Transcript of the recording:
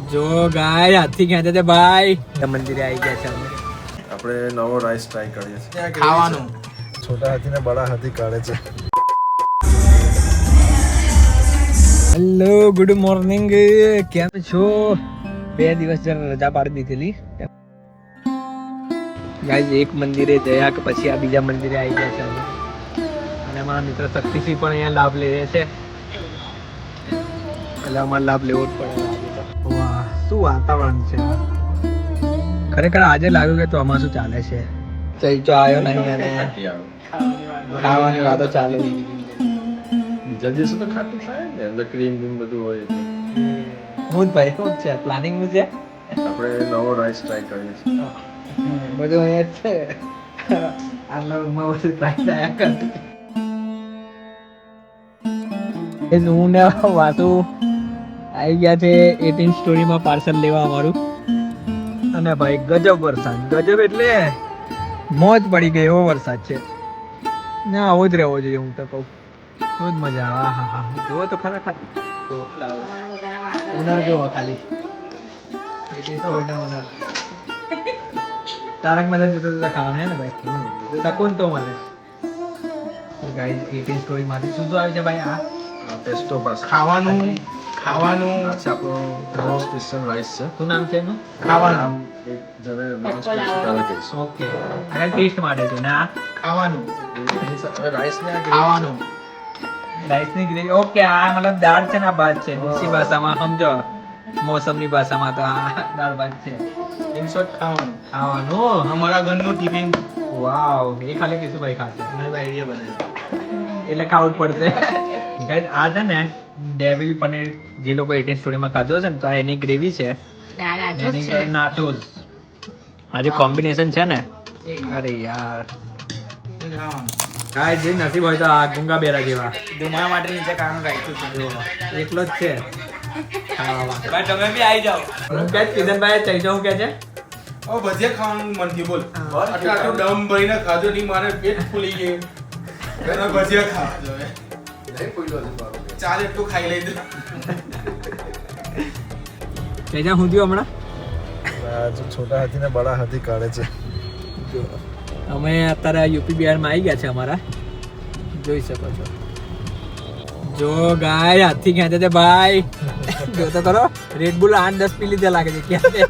જો ગાય હાથી ખેંચે છે ભાઈ. મંદિરે આવી ગયા છે અમે. આપણે નવો રાઈસ ટ્રાય કરીએ છીએ. ખાવાનું છોટા હાથી ને બડા હાથી કાઢે છે. હેલો ગુડ મોર્નિંગ, કેમ છો? 2 દિવસ જરા રજા પાડી દીધેલી ગાઈઝ. એક મંદિરે જયા કે પછી આ બીજા મંદિરે આવી ગયા છે અમે. અને મારા મિત્ર શક્તિસિંહ પણ અહીંયા લાભ લે છે. એટલે અમારે લાભ લેવો જ પડે. વાહ શું વાતાવરણ છે ખરેખર. આજે લાગ્યું કે તો આમાં શું ચાલે છે. ચૈચો આવ્યો નહીં અને ખાવાની વાતો ચાલે. બીજા દિવસે તો ખાતું થાય ને, અંદર ક્રીમ બીમ બધું હોય. હું જ ભાઈ શું છે પ્લાનિંગ નું છે. આપણે નવો રાઈસ ટ્રાય કરીએ છીએ. બધું અહીંયા જ છે. આટલા રૂમમાં બધું ટ્રાય થયા કરતું. હું ને વાતું આવી ગયા છે 18 સ્ટોરીમાં પાર્સલ લેવા અમારું. અને ભાઈ ગજબ વરસાદ, ગજબ એટલે મોજ પડી ગઈ એવો વરસાદ છે ને. આવો જ રહેવો જોઈએ હું તો કહું. બહુ જ મજા આવે. હા હા જુઓ તો ખરા ઉનાળો જુઓ ખાલી. તારક મહેતા જોતો જોતા ખાવાનું હે ને ભાઈ. શકુન તો મને ગાઈસ 18 સ્ટોરી માંથી શું શું આવે છે ભાઈ? આ પેસ્ટો પાસ ખાવાનું આ છે આપણો નવો સ્પેશિયલ રાઈસ છે. શું નામ છે એનું? ખાવાનું. જ્યારે નવો સ્પેશિયલ તારે કહીશું. ઓકે અને ટેસ્ટ માટે છે ને આ ખાવાનું. હવે રાઈસ ને ખાવાનું રાઈસ ની ગ્રેવી. ઓકે આ મતલબ દાળ છે ને આ ભાત છે. દેશી ભાષામાં સમજો, મોસમની ભાષામાં તો આ દાળ ભાત છે. ઇન શોર્ટ ખાવાનું. ખાવાનું અમારા ઘરનું ટિફિન. વાવ એ ખાલી કિશુભાઈ ખાશે. મેં આઈડિયા બનાવ્યો એટલે ખાવું જ પડશે. ગાઈસ આ છે ને ડેવિલ પનીર જે લોકો 18 સ્ટોરીમાં ખાધો છે ને તો આ એની ગ્રેવી છે. એની નાટોસ આ જે કોમ્બિનેશન છે ને, અરે યાર ગાઈસ જે નસીબ હોય તો આ ગુંગા બેરા જેવા ધુમાડા માટે નીચે કારણ રાખ્યું છે. એકલો જ છે ખાવામાં. ભાઈ તમે બી આવી જાઓ. હું કે કિદનભાઈ ચઈ જાઉં કે છે. ઓ ભજીયા ખાવાનું મન થયું બોલ. આટલું દમ ભરીને ખાધું નહીં, મારે પેટ ફૂલી ગયું. એના ભજીયા ખાવા જોઈએ. ચાલ એટલું ખાઈ લઈ દે. ચઈ જા હું થયું હમણાં. આ છોટા હાથી ને બડા હાથી કાઢે છે. અમે અત્યારે યુપી બિહારમાં આવી ગયા છે અમારા. જોઈ શકો છો. જો ગાય હાથી ખેંચે છે ભાઈ. જો તો કરો. રેડ બુલ 8-10 પી લીધા લાગે છે. ક્યાં છે